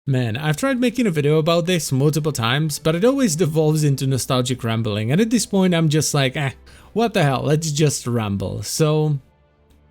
Man, I've tried making a video about this multiple times, but it always devolves into nostalgic rambling, and at this point I'm just like, what the hell, let's just ramble. So,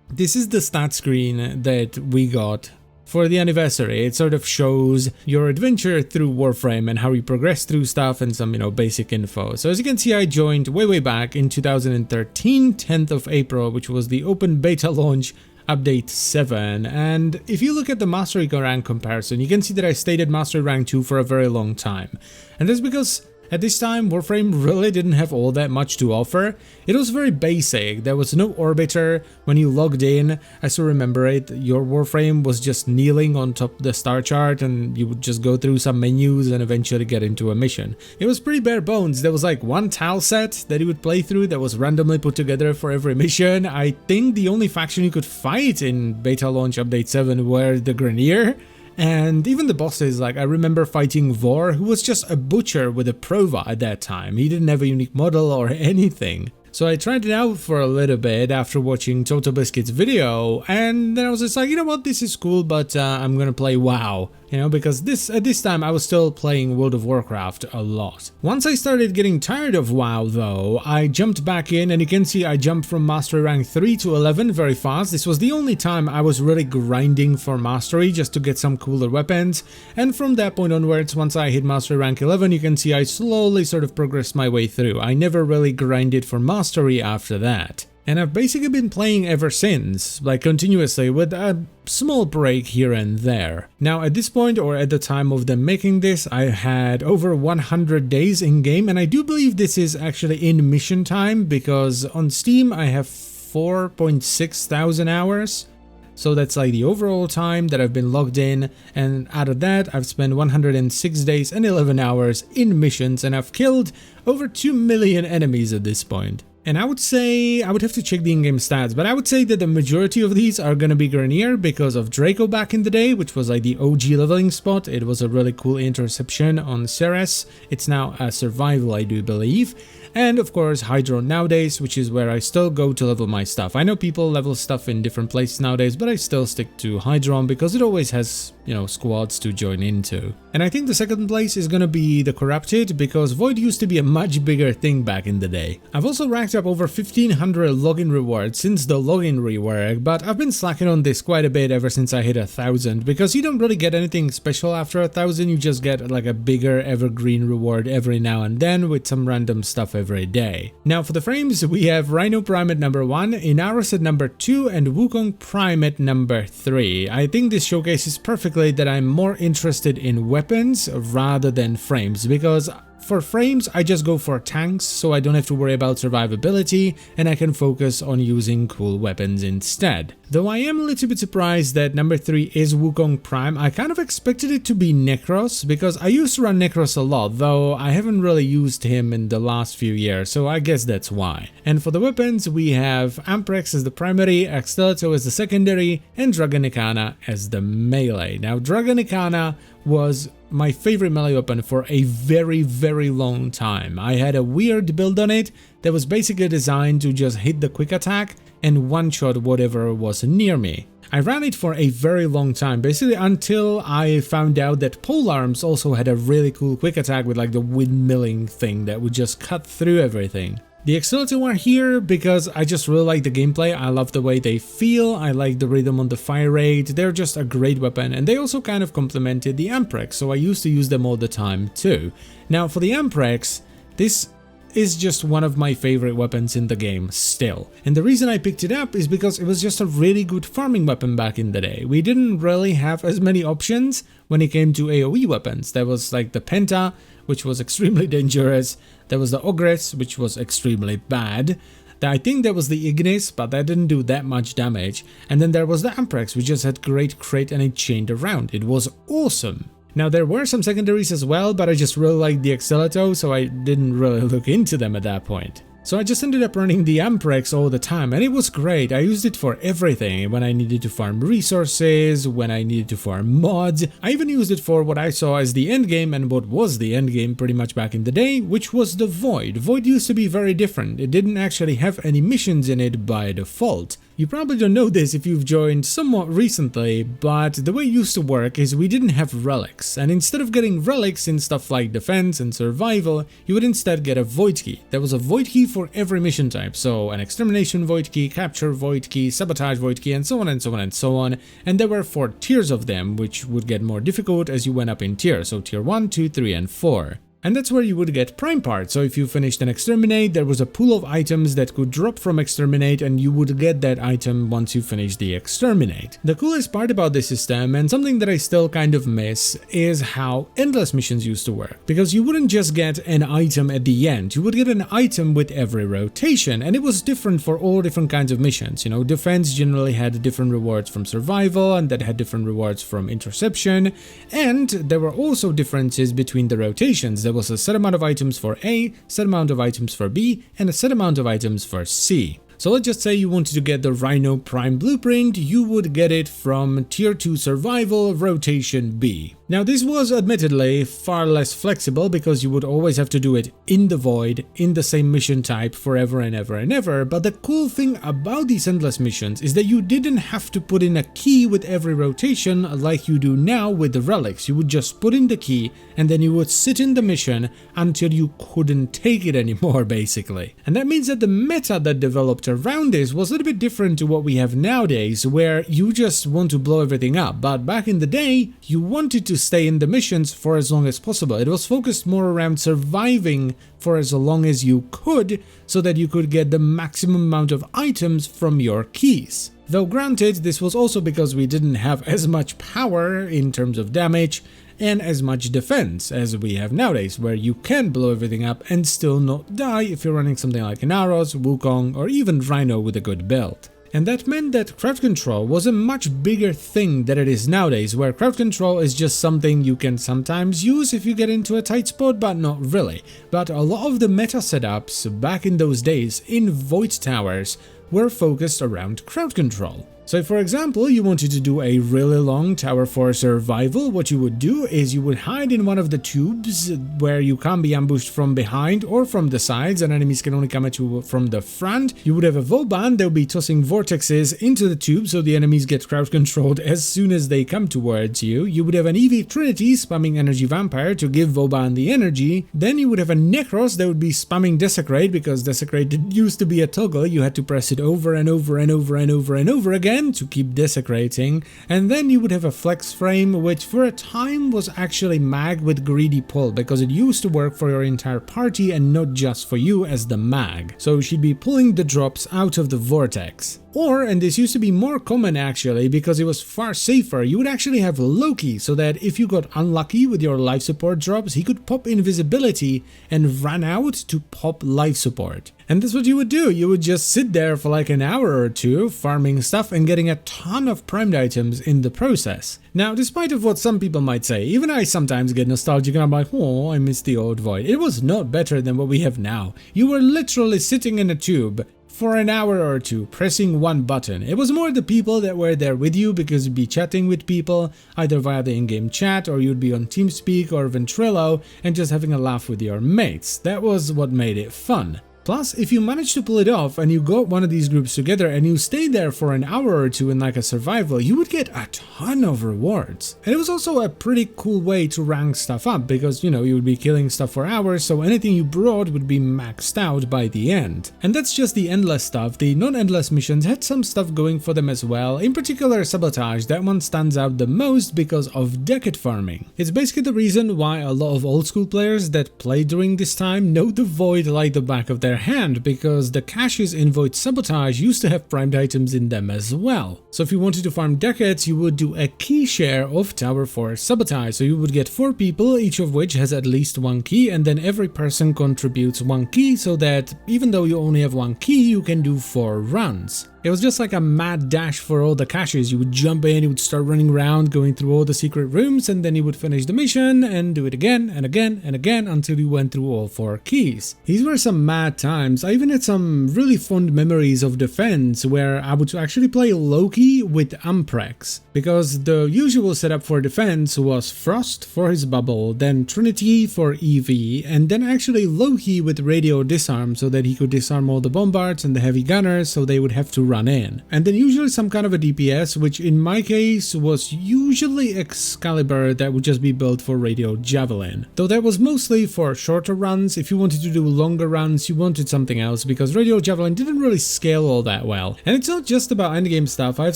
this is the stat screen that we got for the anniversary. It sort of shows your adventure through Warframe and how you progress through stuff and some, basic info. So as you can see, I joined way back in 2013, 10th of April, which was the open beta launch update 7, and if you look at the mastery rank comparison, you can see that I stayed at mastery rank 2 for a very long time, and that's because at this time Warframe really didn't have all that much to offer. It was very basic. There was no orbiter. When you logged in, I still remember it, your Warframe was just kneeling on top of the star chart and you would just go through some menus and eventually get into a mission. It was pretty bare bones. There was like one tile set that you would play through that was randomly put together for every mission. I think the only faction you could fight in beta launch update 7 were the Grenier. And even the bosses, like I remember fighting Vor, who was just a butcher with a Prova at that time. He didn't have a unique model or anything. So I tried it out for a little bit after watching Total Biscuit's video, and then I was just like, you know what, this is cool, but I'm gonna play WoW, because at this time I was still playing World of Warcraft a lot. Once I started getting tired of WoW though, I jumped back in, and you can see I jumped from Mastery rank 3 to 11 very fast. This was the only time I was really grinding for Mastery just to get some cooler weapons, and from that point onwards, once I hit Mastery rank 11, you can see I slowly sort of progressed my way through. I never really grinded for Mastery after that. And I've basically been playing ever since, like continuously, with a small break here and there. Now at this point, or at the time of them making this, I had over 100 days in game, and I do believe this is actually in mission time, because on Steam I have 4.6 thousand hours. So that's like the overall time that I've been logged in, and out of that I've spent 106 days and 11 hours in missions, and I've killed over 2 million enemies at this point. And I would say, I would have to check the in-game stats, but I would say that the majority of these are gonna be Grenier because of Draco back in the day, which was like the OG leveling spot. It was a really cool interception on Ceres. It's now a survival, I do believe. And of course Hydron nowadays, which is where I still go to level my stuff. I know people level stuff in different places nowadays, but I still stick to Hydron because it always has, squads to join into. And I think the second place is gonna be the Corrupted, because Void used to be a much bigger thing back in the day. I've also racked up over 1500 login rewards since the login rework, but I've been slacking on this quite a bit ever since I hit 1000, because you don't really get anything special after 1000, you just get like a bigger evergreen reward every now and then with some random stuff every day. Now for the frames, we have Rhino Prime at number 1, Inaros at number 2, and Wukong Prime at number 3. I think this showcases perfectly that I'm more interested in weapons rather than frames, because for frames, I just go for tanks, so I don't have to worry about survivability, and I can focus on using cool weapons instead. Though I am a little bit surprised that number 3 is Wukong Prime. I kind of expected it to be Necros, because I used to run Necros a lot, though I haven't really used him in the last few years, so I guess that's why. And for the weapons, we have Amprex as the primary, Axtelato as the secondary, and Draganicana as the melee. Now, Draganicana was my favorite melee weapon for a very long time. I had a weird build on it that was basically designed to just hit the quick attack and one-shot whatever was near me. I ran it for a very long time, basically until I found out that polearms also had a really cool quick attack with like the windmilling thing that would just cut through everything. The Axtelato are here because I just really like the gameplay. I love the way they feel, I like the rhythm on the fire rate, they're just a great weapon, and they also kind of complemented the Amprex, so I used to use them all the time too. Now for the Amprex, this is just one of my favorite weapons in the game still. And the reason I picked it up is because it was just a really good farming weapon back in the day. We didn't really have as many options when it came to AoE weapons. There was like the Penta, which was extremely dangerous. There was the Ogress, which was extremely bad. I think there was the Ignis, but that didn't do that much damage. And then there was the Amprex, which just had great crit and it chained around. It was awesome. Now there were some secondaries as well, but I just really liked the Axtelato, so I didn't really look into them at that point. So I just ended up running the Amprex all the time, and it was great. I used it for everything, when I needed to farm resources, when I needed to farm mods. I even used it for what I saw as the endgame, and what was the endgame pretty much back in the day, which was the Void. Void used to be very different. It didn't actually have any missions in it by default. You probably don't know this if you've joined somewhat recently, but the way it used to work is we didn't have relics, and instead of getting relics in stuff like defense and survival, you would instead get a void key. There was a void key for every mission type, so an extermination void key, capture void key, sabotage void key, and so on and so on and so on, and there were 4 tiers of them, which would get more difficult as you went up in tier, so tier 1, 2, 3, and 4. And that's where you would get prime parts. So if you finished an exterminate, there was a pool of items that could drop from exterminate, and you would get that item once you finish the exterminate. The coolest part about this system, and something that I still kind of miss, is how endless missions used to work. Because you wouldn't just get an item at the end, you would get an item with every rotation, and it was different for all different kinds of missions. You know, defense generally had different rewards from survival, and that had different rewards from interception, and there were also differences between the rotations. There was a set amount of items for A, set amount of items for B, and a set amount of items for C. So let's just say you wanted to get the Rhino Prime Blueprint, you would get it from Tier 2 Survival, Rotation B. Now this was admittedly far less flexible because you would always have to do it in the void, in the same mission type forever and ever and ever, but the cool thing about these endless missions is that you didn't have to put in a key with every rotation like you do now with the relics. You would just put in the key and then you would sit in the mission until you couldn't take it anymore, basically. And that means that the meta that developed around this was a little bit different to what we have nowadays, where you just want to blow everything up, but back in the day you wanted to stay in the missions for as long as possible. It was focused more around surviving for as long as you could, so that you could get the maximum amount of items from your keys. Though granted, this was also because we didn't have as much power in terms of damage and as much defense as we have nowadays, where you can blow everything up and still not die if you're running something like an Aros, Wukong, or even Rhino with a good build. And that meant that crowd control was a much bigger thing than it is nowadays, where crowd control is just something you can sometimes use if you get into a tight spot, but not really. But a lot of the meta setups back in those days in Void Towers were focused around crowd control. So for example, you wanted to do a really long tower for survival, what you would do is you would hide in one of the tubes where you can't be ambushed from behind or from the sides, and enemies can only come at you from the front. You would have a Vauban that would be tossing vortexes into the tube so the enemies get crowd controlled as soon as they come towards you. You would have an EV Trinity spamming Energy Vampire to give Vauban the energy. Then you would have a Necros that would be spamming Desecrate, because Desecrate used to be a toggle. You had to press it over and over and over and over and over again to keep desecrating. And then you would have a Flex Frame, which for a time was actually mag with Greedy Pull, because it used to work for your entire party and not just for you as the mag. So she'd be pulling the drops out of the vortex. Or, and this used to be more common actually because it was far safer, you would actually have Loki, so that if you got unlucky with your life support drops, he could pop invisibility and run out to pop life support. And that's what you would do. You would just sit there for like an hour or two farming stuff and getting a ton of primed items in the process. Now, despite of what some people might say, even I sometimes get nostalgic and I'm like, oh, I miss the old Void. It was not better than what we have now. You were literally sitting in a tube for an hour or two, pressing one button. It was more the people that were there with you, because you'd be chatting with people, either via the in-game chat, or you'd be on TeamSpeak or Ventrilo, and just having a laugh with your mates. That was what made it fun. Plus, if you manage to pull it off and you got one of these groups together and you stay there for an hour or two in like a survival, you would get a ton of rewards. And it was also a pretty cool way to rank stuff up, because, you know, you would be killing stuff for hours, so anything you brought would be maxed out by the end. And that's just the endless stuff. The non-endless missions had some stuff going for them as well. In particular, Sabotage, that one stands out the most because of decade farming. It's basically the reason why a lot of old school players that played during this time know the Void like the back of their hand, because the caches in Void Sabotage used to have primed items in them as well. So if you wanted to farm decades, you would do a key share of Tower for Sabotage. So you would get 4 people, each of which has at least 1 key, and then every person contributes 1 key, so that even though you only have 1 key, you can do 4 runs. It was just like a mad dash for all the caches. You would jump in, you would start running around, going through all the secret rooms, and then you would finish the mission and do it again and again and again until you went through all 4 keys. These were some mad times. I even had some really fond memories of defense where I would actually play Loki with Amprex, because the usual setup for defense was Frost for his bubble, then Trinity for EV, and then actually Loki with radio disarm, so that he could disarm all the bombards and the heavy gunners, so they would have to run in. And then usually some kind of a DPS, which in my case was usually Excalibur, that would just be built for Radio Javelin. Though that was mostly for shorter runs. If you wanted to do longer runs, you wanted something else, because Radio Javelin didn't really scale all that well. And it's not just about endgame stuff. I have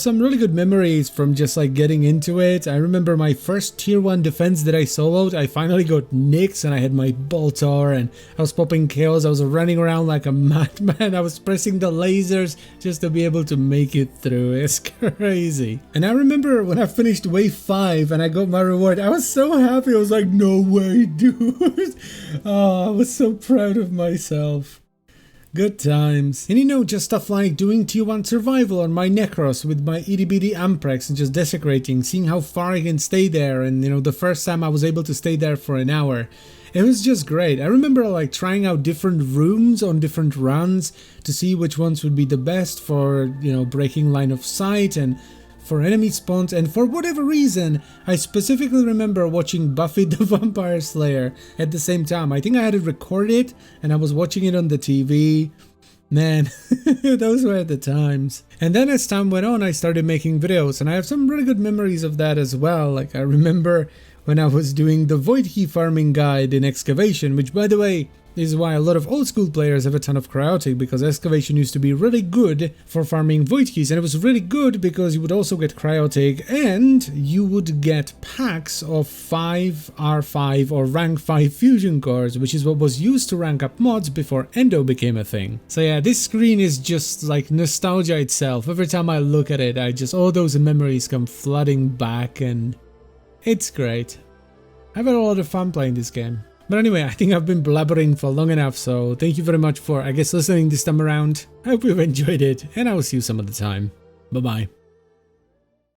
some really good memories from just like getting into it. I remember my first tier 1 defense that I soloed. I finally got Nyx and I had my Boltar and I was popping kills. I was running around like a madman. I was pressing the lasers just to be able to make it through. It's crazy. And I remember when I finished wave 5 and I got my reward, I was so happy. I was like, no way, dude. Oh, I was so proud of myself. Good times. And you know, just stuff like doing tier 1 survival on my Necros with my itty bitty Amprex and just desecrating, seeing how far I can stay there. And you know, the first time I was able to stay there for an hour. It was just great. I remember like trying out different rooms on different runs to see which ones would be the best for, you know, breaking line of sight and for enemy spawns. And for whatever reason, I specifically remember watching Buffy the Vampire Slayer at the same time. I think I had it recorded and I was watching it on the TV. Man, those were the times. And then as time went on, I started making videos and I have some really good memories of that as well. Like I remember when I was doing the void key farming guide in Excavation, which by the way is why a lot of old school players have a ton of cryotic, because Excavation used to be really good for farming void keys, and it was really good because you would also get cryotic and you would get packs of 5 R5 or rank 5 fusion cores, which is what was used to rank up mods before Endo became a thing. So yeah, this screen is just like nostalgia itself. Every time I look at it, all those memories come flooding back and it's great. I've had a lot of fun playing this game. But anyway, I think I've been blabbering for long enough, so thank you very much for, I guess, listening this time around. I hope you've enjoyed it, and I will see you some other time. Bye bye.